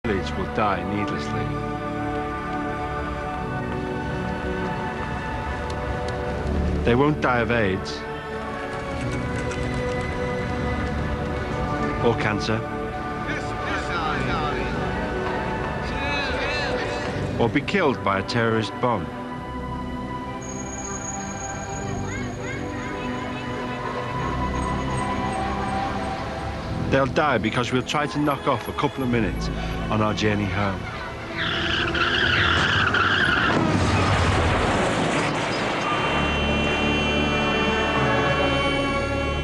village will die needlessly. They won't die of AIDS or cancer or be killed by a terrorist bomb. They'll die because we'll try to knock off a couple of minutes on our journey home.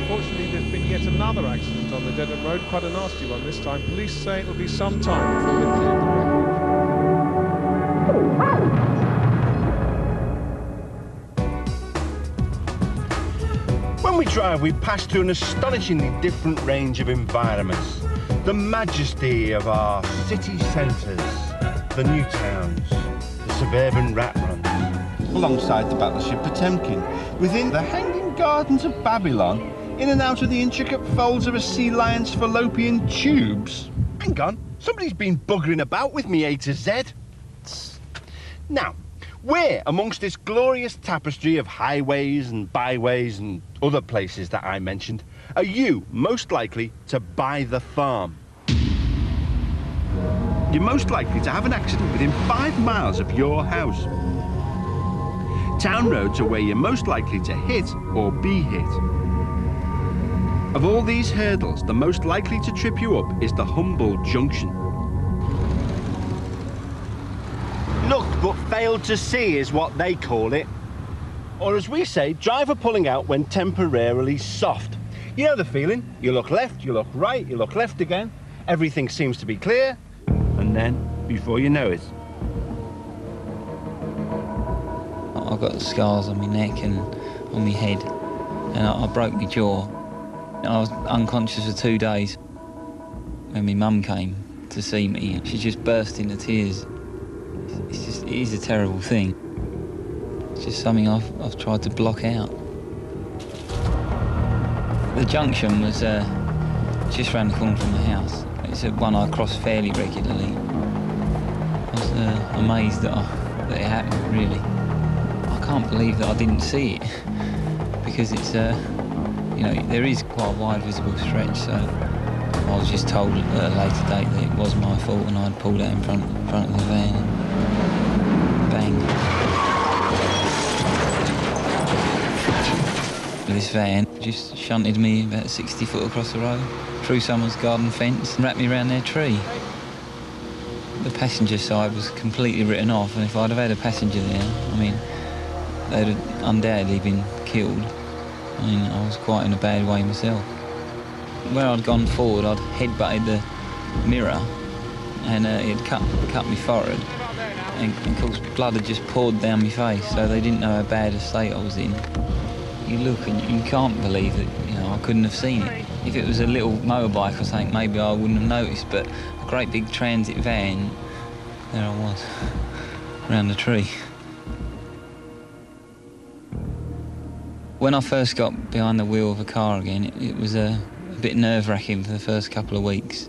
Unfortunately, there's been yet another accident on the Dedham Road, quite a nasty one this time. Police say it will be some time before they clear the wreckage. When we drive, we pass through an astonishingly different range of environments. The majesty of our city centres, the new towns, the suburban rat runs, alongside the battleship Potemkin, within the hanging gardens of Babylon, in and out of the intricate folds of a sea lion's fallopian tubes. Hang on, somebody's been buggering about with me A to Z. Now, where amongst this glorious tapestry of highways and byways and other places that I mentioned are you most likely to buy the farm? You're most likely to have an accident within 5 miles of your house. Town roads are where you're most likely to hit or be hit. Of all these hurdles, the most likely to trip you up is the Humble Junction. Looked but failed to see is what they call it. Or as we say, driver pulling out when temporarily soft. You know the feeling? You look left, you look right, you look left again. Everything seems to be clear. And then, before you know it... I've got scars on my neck and on my head. And I broke my jaw. I was unconscious for 2 days. When my mum came to see me, she just burst into tears. It is a terrible thing. It's just something I've tried to block out. The junction was just round the corner from the house. It's one I cross fairly regularly. I was amazed that it happened, really. I can't believe that I didn't see it, because it's, you know, there is quite a wide visible stretch, so I was just told at a later date that it was my fault and I'd pulled out in front of the van. Bang. This van just shunted me about 60 foot across the road, through someone's garden fence, and wrapped me around their tree. The passenger side was completely written off, and if I'd have had a passenger there, I mean, they'd have undoubtedly been killed. I mean, I was quite in a bad way myself. Where I'd gone forward, I'd headbutted the mirror, and it cut my forehead. And of course, blood had just poured down my face, so they didn't know how bad a state I was in. You look and you can't believe that, you know, I couldn't have seen it. If it was a little motorbike or something, maybe I wouldn't have noticed, but a great big transit van, there I was, around the tree. When I first got behind the wheel of a car again, it was a bit nerve-wracking for the first couple of weeks.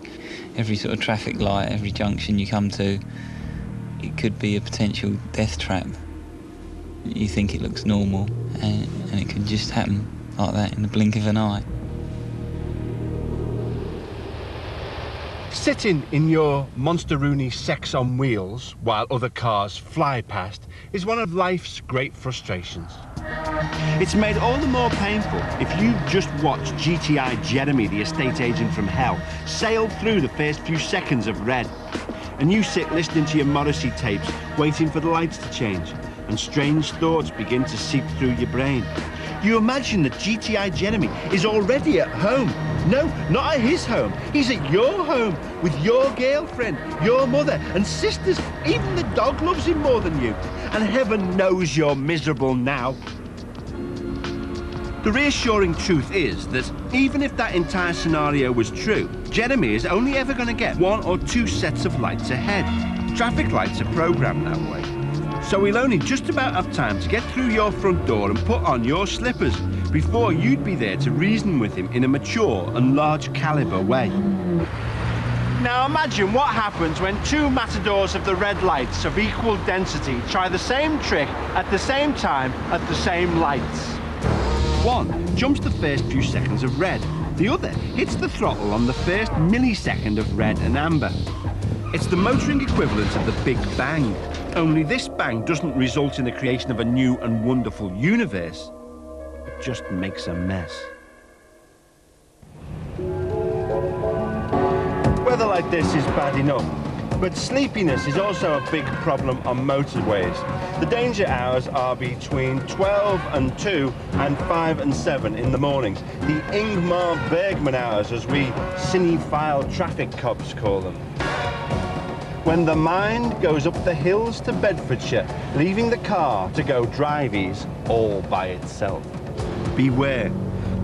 Every sort of traffic light, every junction you come to, it could be a potential death trap. You think it looks normal, and it could just happen like that in the blink of an eye. Sitting in your Monster-Rooney sex on wheels while other cars fly past is one of life's great frustrations. It's made all the more painful if you've just watched GTI Jeremy, the estate agent from hell, sail through the first few seconds of red. And you sit listening to your Morrissey tapes, waiting for the lights to change, and strange thoughts begin to seep through your brain. You imagine that GTI Jeremy is already at home. No, not at his home. He's at your home, with your girlfriend, your mother, and sisters. Even the dog loves him more than you. And heaven knows you're miserable now. The reassuring truth is that even if that entire scenario was true, Jeremy is only ever going to get 1 or 2 sets of lights ahead. Traffic lights are programmed that way. So he'll only just about have time to get through your front door and put on your slippers before you'd be there to reason with him in a mature and large caliber way. Now imagine what happens when two matadors of the red lights of equal density try the same trick at the same time at the same lights. One jumps the first few seconds of red. The other hits the throttle on the first millisecond of red and amber. It's the motoring equivalent of the Big Bang. Only this bang doesn't result in the creation of a new and wonderful universe. It just makes a mess. Weather like this is bad enough, but sleepiness is also a big problem on motorways. The danger hours are between 12 and 2 and 5 and 7 in the mornings. The Ingmar Bergman hours, as we cinephile traffic cops call them. When the mind goes up the hills to Bedfordshire, leaving the car to go driveys all by itself. Beware,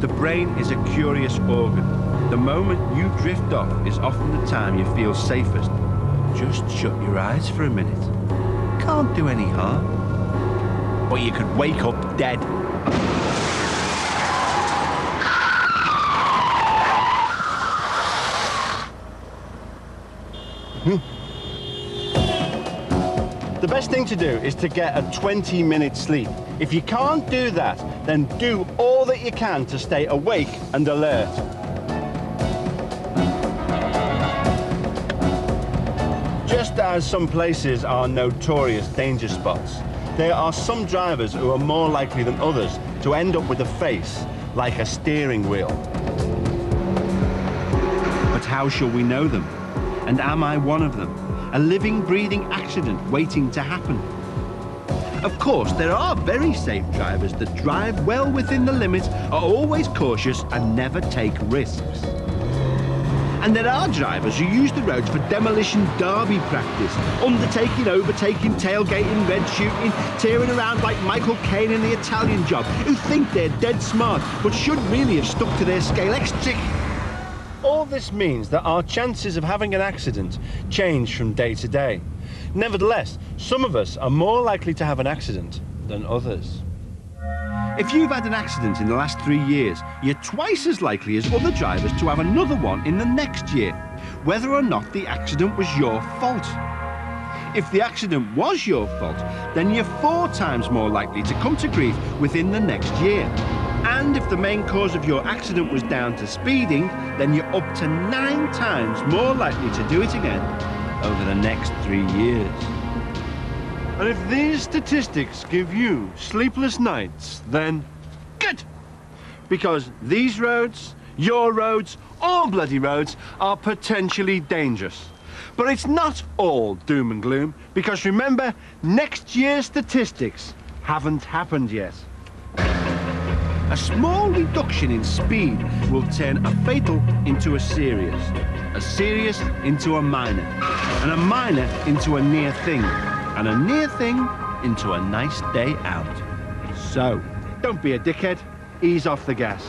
the brain is a curious organ. The moment you drift off is often the time you feel safest. Just shut your eyes for a minute. Can't do any harm. But you could wake up dead. The best thing to do is to get a 20-minute sleep. If you can't do that, then do all that you can to stay awake and alert. Just as some places are notorious danger spots, there are some drivers who are more likely than others to end up with a face like a steering wheel. But how shall we know them? And am I one of them? A living, breathing accident waiting to happen? Of course, there are very safe drivers that drive well within the limits, are always cautious and never take risks. And there are drivers who use the roads for demolition derby practice, undertaking, overtaking, tailgating, red shooting, tearing around like Michael Caine in The Italian Job, who think they're dead smart, but should really have stuck to their scale electric. All this means that our chances of having an accident change from day to day. Nevertheless, some of us are more likely to have an accident than others. If you've had an accident in the last 3 years, you're twice as likely as other drivers to have another one in the next year, whether or not the accident was your fault. If the accident was your fault, then you're 4 times more likely to come to grief within the next year. And if the main cause of your accident was down to speeding, then you're up to 9 times more likely to do it again over the next 3 years. And if these statistics give you sleepless nights, then good! Because these roads, your roads, all bloody roads, are potentially dangerous. But it's not all doom and gloom, because remember, next year's statistics haven't happened yet. A small reduction in speed will turn a fatal into a serious into a minor, and a minor into a near thing, and a near thing into a nice day out. So, don't be a dickhead, ease off the gas.